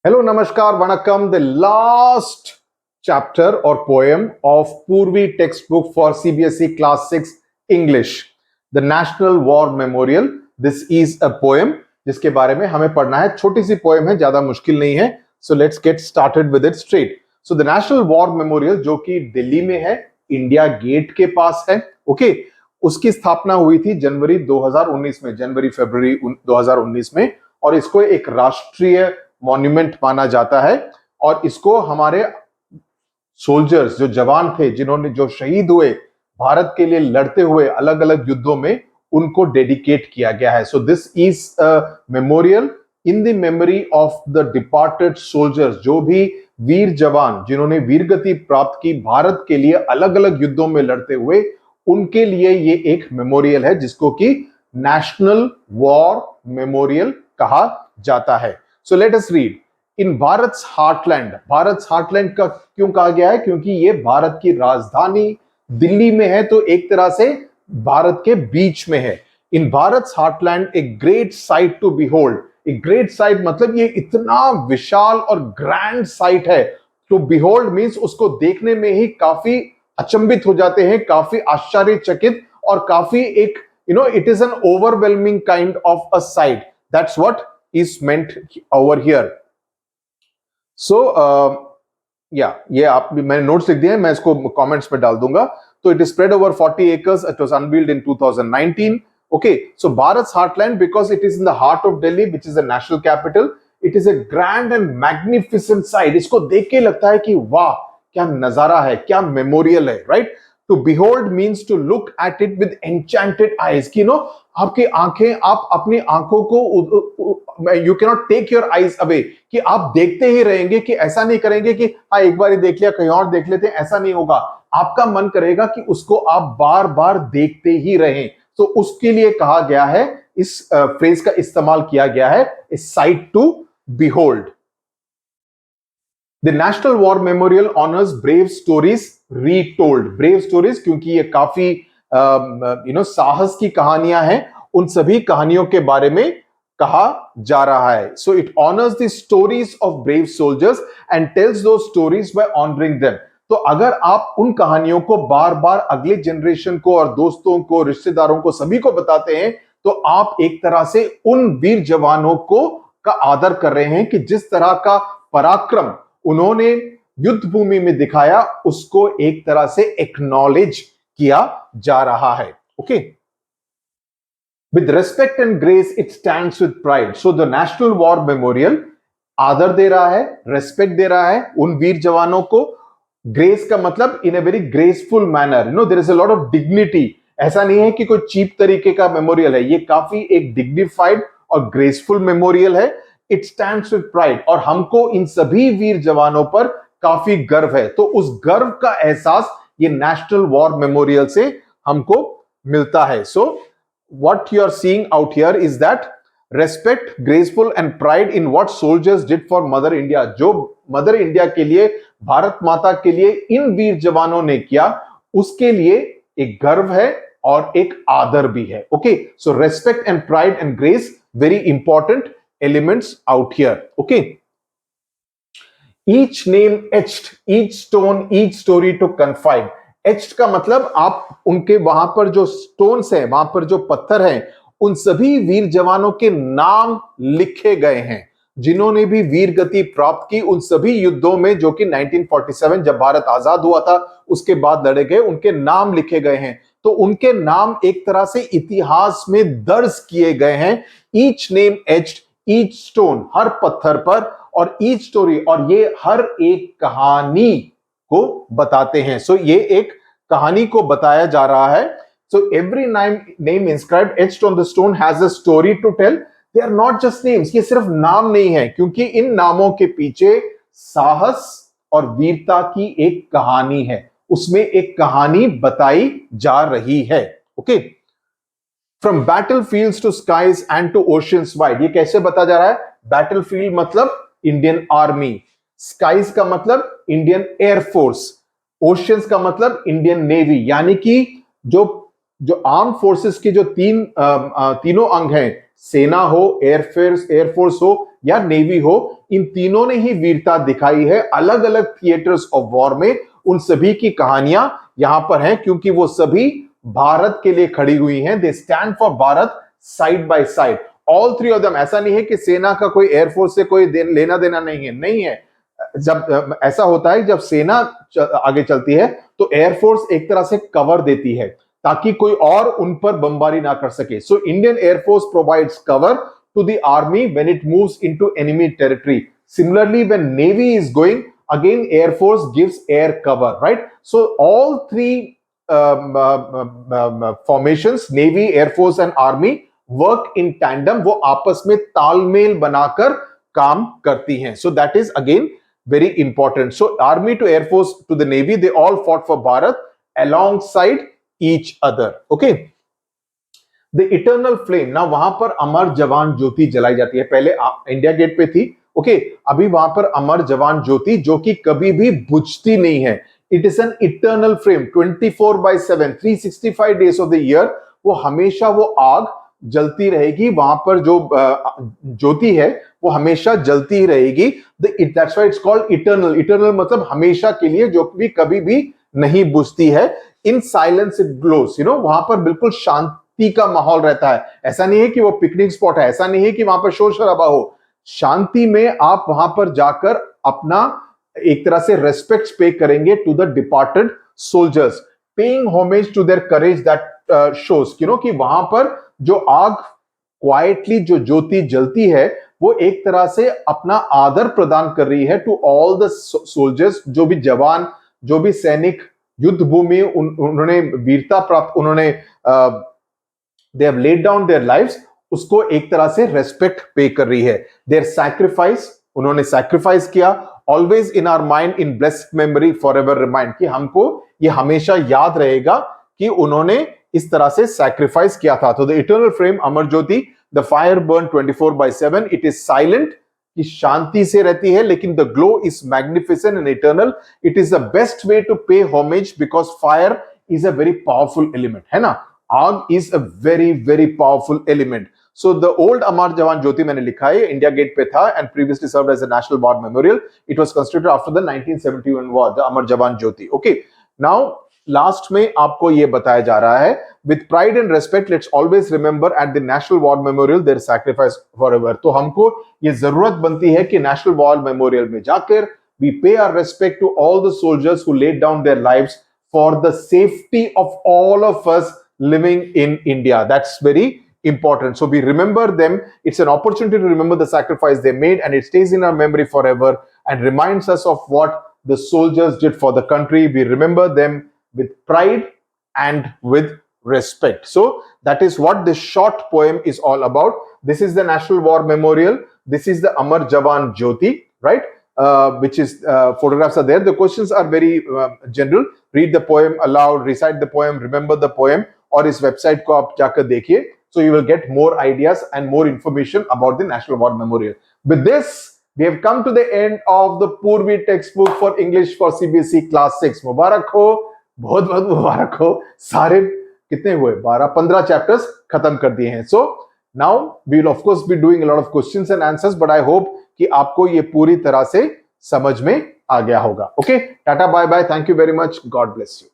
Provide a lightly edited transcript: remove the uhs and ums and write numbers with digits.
Hello, Namaskar, Vanakkam, the last chapter or poem of Purvi textbook for CBSE Class 6 English, the National War Memorial. This is a poem जिसके बारे में हमें पढ़ना है. छोटी सी poem है, ज्यादा मुश्किल नहीं है. So let's get started with it straight. So the National War Memorial जो कि दिल्ली में है, इंडिया गेट के पास है. ओके, उसकी स्थापना हुई थी जनवरी 2019 में, जनवरी फरवरी 2019 में, और इसको एक राष्ट्रीय मॉन्यूमेंट माना जाता है. और इसको हमारे सोल्जर्स, जो जवान थे, जिन्होंने जो शहीद हुए भारत के लिए लड़ते हुए अलग अलग युद्धों में, उनको डेडिकेट किया गया है. So this is a memorial in the memory of the departed soldiers. जो भी वीर जवान जिन्होंने वीरगति प्राप्त की भारत के लिए अलग अलग युद्धों में लड़ते हुए, उनके लिए ये एक मेमोरियल है जिसको कि नेशनल वॉर मेमोरियल कहा जाता है. So let us read. In Bharat's heartland, Bharat's heartland का क्यों कहा गया है? क्योंकि ये भारत की राजधानी दिल्ली में है, तो एक तरह से भारत के बीच में है. In Bharat's heartland, a great sight to behold. A great sight मतलब ये इतना विशाल और ग्रैंड साइट है. To behold means उसको देखने में ही काफी अचंभित हो जाते हैं, काफी आश्चर्यचकित, और काफी एक it is an overwhelming kind of a sight. That's what is meant over here. So ये आप मैंने नोट्स लिख दिए हैं, मैं इसको कमेंट्स में डाल दूंगा. तो it is spread over 40 acres. It was unveiled in 2019. Okay, so Bharat's heartland, because it is in the heart of Delhi, which is the national capital. It is a grand and magnificent sight. इसको देख के लगता है कि वाह, क्या नजारा है, क्या मेमोरियल है, right? To behold means to look at it with enchanted eyes. कि आपकी आंखें, आप अपनी आंखों को, you cannot take your eyes away, कि आप देखते ही रहेंगे, कि ऐसा नहीं करेंगे कि हाँ एक बार ही देख लिया, कहीं और देख लेते हैं, ऐसा नहीं होगा. आपका मन करेगा कि उसको आप बार बार देखते ही रहें. तो उसके लिए कहा गया है, इस फ्रेज का इस्तेमाल किया गया है, a sight to behold. The National War Memorial honors brave stories retold. Brave stories क्योंकि ये काफी साहस की कहानियां हैं, उन सभी कहानियों के बारे में कहा जा रहा है. So it honors the stories of brave soldiers and tells those stories by honoring them. तो अगर आप उन कहानियों को बार बार अगले जनरेशन को और दोस्तों को, रिश्तेदारों को, सभी को बताते हैं, तो आप एक तरह से उन वीर जवानों को का आदर कर रहे हैं कि जिस तरह का पराक्रम उन्होंने युद्ध भूमि में दिखाया, उसको एक तरह से एक्नॉलेज किया जा रहा है. Okay, with respect and grace it stands with pride. So the national war memorial आदर दे रहा है, रेस्पेक्ट दे रहा है उन वीर जवानों को. ग्रेस का मतलब in a very graceful manner. There is a lot of dignity. ऐसा नहीं है कि कोई चीप तरीके का मेमोरियल है, ये काफी एक डिग्निफाइड और ग्रेसफुल मेमोरियल है. इट स्टैंड्स विद प्राइड, और हमको इन सभी वीर जवानों पर काफी गर्व है. तो उस गर्व का एहसास ये नेशनल वॉर मेमोरियल से हमको मिलता है. So what you are seeing out here is that respect, graceful and pride in what soldiers did for mother India. जो मदर इंडिया के लिए, भारत माता के लिए इन वीर जवानों ने किया, उसके लिए एक गर्व है और एक आदर भी है. Okay, so respect and pride and grace, very important elements out here. Okay, each name etched, each stone, each story to confide. Etched का मतलब आप उनके वहां पर जो स्टोन्स हैं, वहां पर जो पत्थर हैं, उन सभी वीर जवानों के नाम लिखे गए हैं, जिन्होंने भी वीर गति प्राप्त की उन सभी युद्धों में, जो कि 1947 जब भारत आजाद हुआ था उसके बाद लड़े गए, उनके नाम लिखे गए हैं. तो उनके नाम एक तरह से इतिहास में दर्ज किए गए हैं. Each name etched, each stone, हर पत्थर पर, और ईच स्टोरी, और ये हर एक कहानी को बताते हैं. सो ये एक कहानी को बताया जा रहा है. So every name inscribed etched on the stone has a story to tell. They are not just names, ये सिर्फ नाम नहीं है, क्योंकि इन नामों के पीछे साहस और वीरता की एक कहानी है, उसमें एक कहानी बताई जा रही है. Okay, from battlefields to skies and to oceans wide. ये कैसे बता जा रहा है? बैटलफील्ड मतलब इंडियन आर्मी, स्काईज का मतलब इंडियन एयरफोर्स, ओशियंस का मतलब इंडियन नेवी. यानी कि जो जो आर्म फोर्सेस के जो तीनों अंग हैं, सेना हो, एयरफोर्स हो या नेवी हो, इन तीनों ने ही वीरता दिखाई है अलग अलग थिएटर्स ऑफ वॉर में। उन सभी की कहानियां यहां पर हैं, क्योंकि वो सभी भारत के लिए खड़ी हुई हैं। They stand for Bharat side by side, all three of them. ऐसा नहीं है कि सेना का कोई एयरफोर्स से कोई लेना देना नहीं है। जब ऐसा होता है, जब सेना आगे चलती है तो एयरफोर्स एक तरह से कवर देती है ताकि कोई और उन पर बमबारी ना कर सके। So Indian air force provides cover to the army when it moves into enemy territory. Similarly, when Navy is going, again Air Force gives air cover, right? So all three formations, Navy, Air Force and Army, work in tandem. वो आपस में तालमेल बनाकर काम करती हैं. So that is again very important. So Army to Air Force to the Navy, they all fought for Bharat alongside each other. Okay. The eternal flame, now वहां पर अमर जवान ज्योति जलाई जाती है. पहले इंडिया गेट पे थी, ओके अभी वहां पर अमर जवान ज्योति जो कि कभी भी बुझती नहीं है. It is an eternal flame 24/7 365 days of the year. वो हमेशा वो आग जलती रहेगी. वहां पर जो ज्योति है वो हमेशा जलती ही रहेगी. That's why it's called eternal. Eternal मतलब हमेशा के लिए, जो भी कभी भी नहीं बुझती है. In silence it glows. वहां पर बिल्कुल शांति का माहौल रहता है. ऐसा नहीं है कि वो पिकनिक स्पॉट है, ऐसा नहीं है कि वहां पर शोर शराबा हो. शांति में आप वहां पर जाकर अपना एक तरह से रेस्पेक्ट पे करेंगे to the departed soldiers, paying homage to their courage that shows कि वहां पर जो आग क्वाइटली जो ज्योति जलती है वो एक तरह से अपना आदर प्रदान कर रही है टू ऑल द सोल्जर्स. जो भी जवान, जो भी सैनिक युद्ध भूमि उन्होंने वीरता प्राप्त, उन्होंने they have laid down their lives, उसको एक तरह से रेस्पेक्ट पे कर रही है. देयर सैक्रिफाइस, उन्होंने सैक्रिफाइस किया. Always in our mind, in blessed memory, forever remind, कि हमको ये हमेशा याद रहेगा कि उन्होंने इस तरह से सैक्रिफाइस किया था. तो the eternal flame, Amar Jyoti, the fire burn 24/7. It is silent, कि शांति से रहती है, लेकिन the glow is magnificent and eternal. It is the best way to pay homage because fire is a very powerful element, है ना. आग is a very very powerful element. So the old Amar Jawan Jyoti मैंने लिखा है, India gate पे था and previously served as a national war memorial. It was constructed after the 1971 war, the Amar Jawan Jyoti. Okay. Now last में आपको ये बताया जा रहा है, with pride and respect let's always remember at the national war memorial their sacrifice forever. तो हमको ये जरूरत बनती है कि national war memorial में जाकर we pay our respect to all the soldiers who laid down their lives for the safety of all of us living in India. That's very important. So we remember them. It's an opportunity to remember the sacrifice they made, and it stays in our memory forever and reminds us of what the soldiers did for the country. We remember them with pride and with respect. So that is what this short poem is all about. This is the National War Memorial. This is the Amar Jawan Jyoti, right? Which is photographs are there. The questions are very general. Read the poem aloud, recite the poem, remember the poem, और इस website को आप जाकर देखिए. So you will get more ideas and more information about the National War Memorial. With this, we have come to the end of the Purvi textbook for English for CBSE Class 6. मुबारक हो, बहुत बहुत मुबारक हो. सारे कितने हुए? 12-15 chapters खत्म कर दिए हैं. So now we will of course be doing a lot of questions and answers, but I hope कि आपको ये पूरी तरह से समझ में आ गया होगा. Okay, tata bye bye. Thank you very much. God bless you.